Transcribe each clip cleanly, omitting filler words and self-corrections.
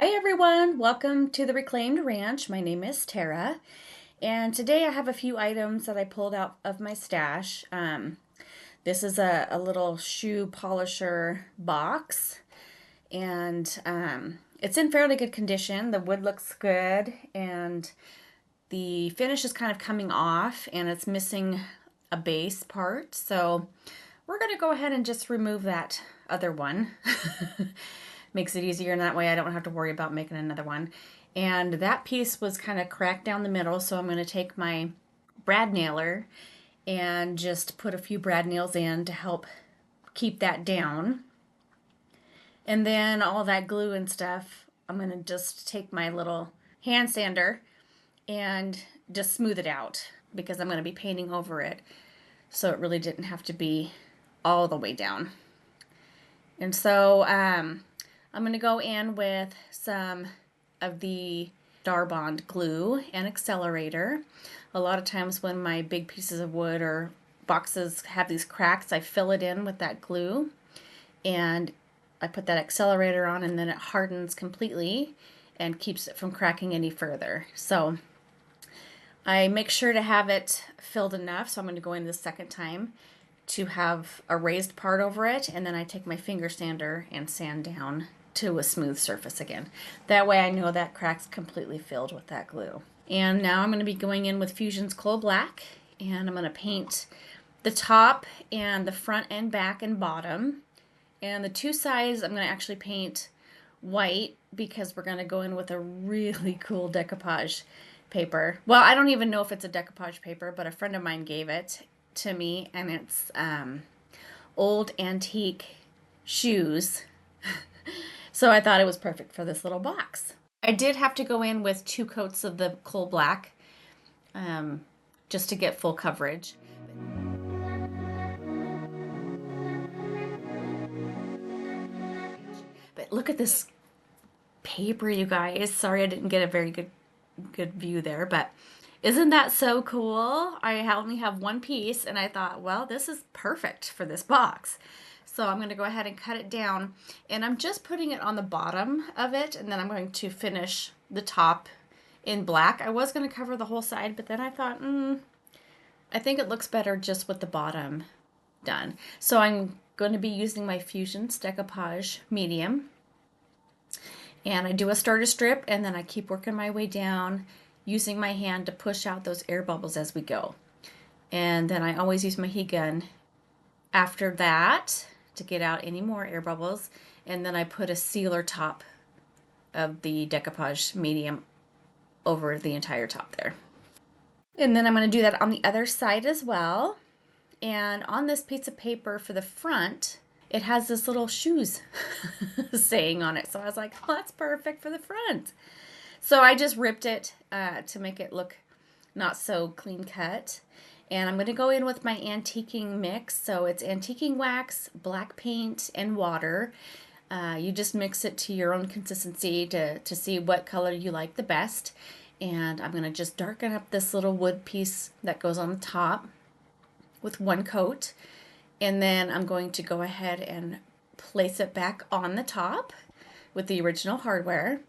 Hi everyone, welcome to the Reclaimed Ranch. My name is Tara, and today I have a few items that I pulled out of my stash. This is a little shoe polisher box, and it's in fairly good condition. The wood looks good, and the finish is kind of coming off, and it's missing a base part. So we're going to go ahead and just remove that other one. Makes it easier, and that way I don't have to worry about making another one. And that piece was kind of cracked down the middle, so I'm going to take my brad nailer and just put a few brad nails in to help keep that down. And then all that glue and stuff, I'm going to just take my little hand sander and just smooth it out because I'm going to be painting over it. So it really didn't have to be all the way down. And so I'm going to go in with some of the Darbond glue and accelerator. A lot of times when my big pieces of wood or boxes have these cracks, I fill it in with that glue and I put that accelerator on, and then it hardens completely and keeps it from cracking any further. So I make sure to have it filled enough, so I'm going to go in the second time to have a raised part over it, and then I take my finger sander and sand down to a smooth surface again. That way I know that crack's completely filled with that glue. And now I'm going to be going in with Fusion's Coal Black, and I'm going to paint the top and the front and back and bottom. And the two sides I'm going to actually paint white because we're going to go in with a really cool decoupage paper. Well, I don't even know if it's a decoupage paper, but a friend of mine gave it to me, and it's old antique shoes. So I thought it was perfect for this little box. I did have to go in with 2 coats of the coal black just to get full coverage. But look at this paper, you guys. Sorry I didn't get a very good view there, but isn't that so cool? I only have one piece, and I thought, well, this is perfect for this box. So I'm going to go ahead and cut it down, and I'm just putting it on the bottom of it, and then I'm going to finish the top in black. I was going to cover the whole side, but then I thought, I think it looks better just with the bottom done. So I'm going to be using my Fusion's Decoupage Medium, and I do a starter strip, and then I keep working my way down using my hand to push out those air bubbles as we go. And then I always use my heat gun after that to get out any more air bubbles. And then I put a sealer top of the decoupage medium over the entire top there. And then I'm going to do that on the other side as well. And on this piece of paper for the front, it has this little shoes saying on it. So I was like, oh, that's perfect for the front. So I just ripped it to make it look not so clean cut. And I'm going to go in with my antiquing mix. So it's antiquing wax, black paint, and water. You just mix it to your own consistency to see what color you like the best. And I'm going to just darken up this little wood piece that goes on the top with 1 coat. And then I'm going to go ahead and place it back on the top with the original hardware.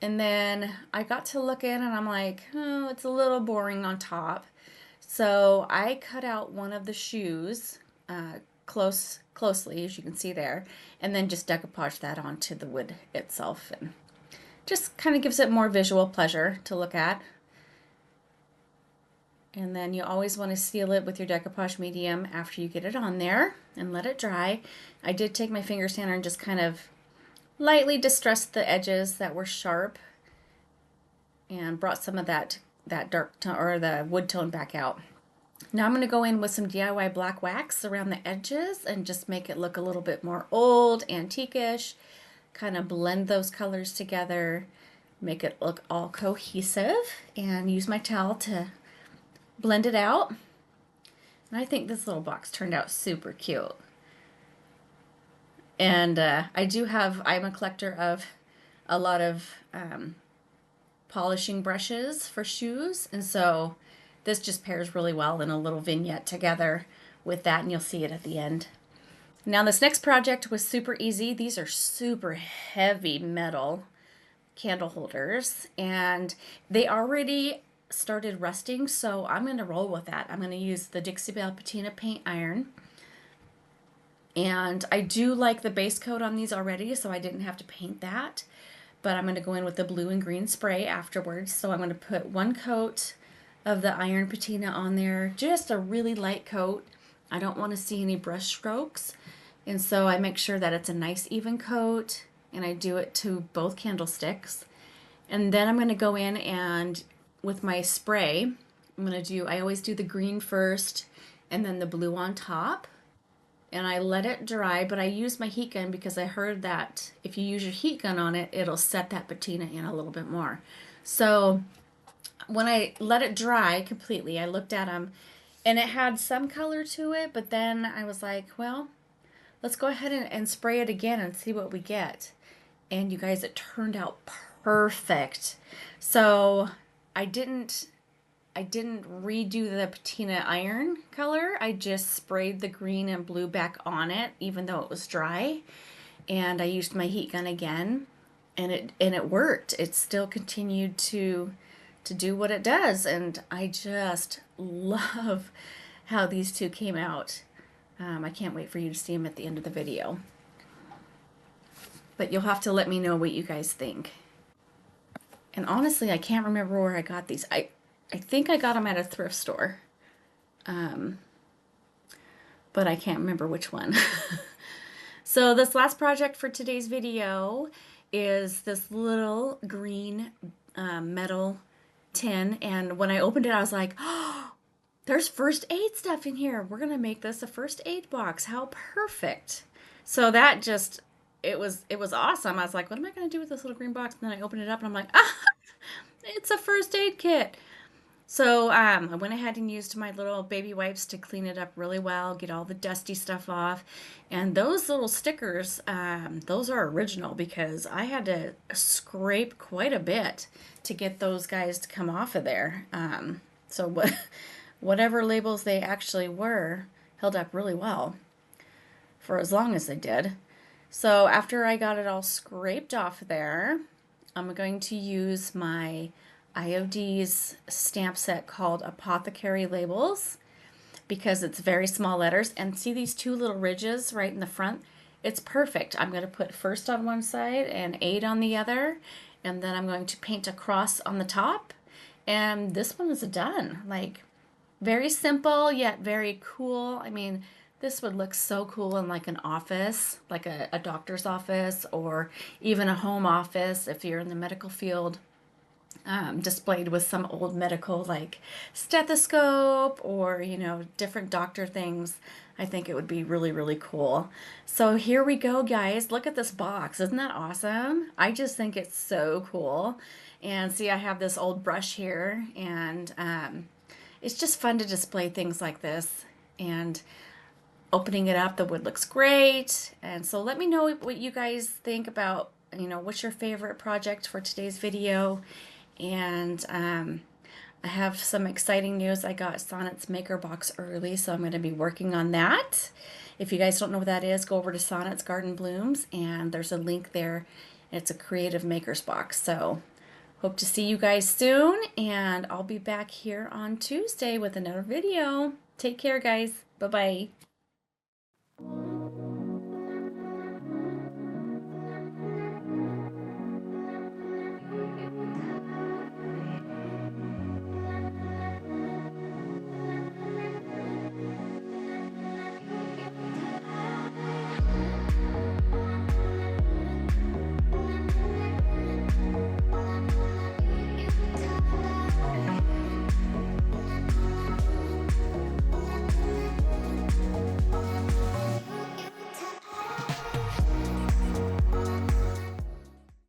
And then I got to look in, and I'm like, oh, it's a little boring on top. So I cut out one of the shoes closely, as you can see there, and then just decoupage that onto the wood itself, and just kind of gives it more visual pleasure to look at. And then you always want to seal it with your decoupage medium after you get it on there and let it dry. I did take my finger sander and just kind of lightly distressed the edges that were sharp and brought some of that dark tone or the wood tone back out. Now I'm going to go in with some DIY black wax around the edges and just make it look a little bit more old, antique-ish, kind of blend those colors together, make it look all cohesive, and use my towel to blend it out. And I think this little box turned out super cute. And I'm a collector of a lot of polishing brushes for shoes, and so this just pairs really well in a little vignette together with that, and you'll see it at the end. Now this next project was super easy. These are super heavy metal candle holders, and they already started rusting, so I'm going to roll with that. I'm going to use the Dixie Belle Patina paint iron. And I do like the base coat on these already, so I didn't have to paint that. But I'm going to go in with the blue and green spray afterwards. So I'm going to put one coat of the iron patina on there, just a really light coat. I don't want to see any brush strokes. And so I make sure that it's a nice even coat, and I do it to both candlesticks. And then I'm going to go in and with my spray, I always do the green first and then the blue on top. And I let it dry, but I use my heat gun because I heard that if you use your heat gun on it, it'll set that patina in a little bit more. So when I let it dry completely, I looked at them and it had some color to it, but then I was like, well, let's go ahead and spray it again and see what we get. And you guys, it turned out perfect. So I didn't redo the patina iron color. I just sprayed the green and blue back on it, even though it was dry. And I used my heat gun again, and it worked. It still continued to do what it does, and I just love how these two came out. I can't wait for you to see them at the end of the video. But you'll have to let me know what you guys think. And honestly, I can't remember where I got these. I think I got them at a thrift store. But I can't remember which one. So this last project for today's video is this little green metal tin. And when I opened it, I was like, oh, there's first aid stuff in here. We're going to make this a first aid box. How perfect. So that just, it was awesome. I was like, what am I going to do with this little green box? And then I opened it up and I'm like, ah, it's a first aid kit. So I went ahead and used my little baby wipes to clean it up really well, get all the dusty stuff off. And those little stickers, those are original because I had to scrape quite a bit to get those guys to come off of there. So whatever labels they actually were held up really well for as long as they did. So after I got it all scraped off there, I'm going to use my IOD's stamp set called Apothecary Labels because it's very small letters. And see these two little ridges right in the front? It's perfect. I'm going to put first on one side and aid on the other, and then I'm going to paint a cross on the top. And this one is done. Like, very simple yet very cool. I mean, this would look so cool in like an office, like a doctor's office, or even a home office if you're in the medical field. Displayed with some old medical like stethoscope or, you know, different doctor things. I think it would be really, really cool. So here we go, guys. Look at this box. Isn't that awesome? I just think it's so cool. And see, I have this old brush here, and it's just fun to display things like this. And opening it up, the wood looks great. And so let me know what you guys think about, you know, what's your favorite project for today's video. And I have some exciting news. I got Sonnet's Maker Box early, so I'm going to be working on that. If you guys don't know what that is, go over to Sonnet's Garden Blooms, and there's a link there. It's a creative maker's box. So hope to see you guys soon, and I'll be back here on Tuesday with another video. Take care, guys. Bye-bye.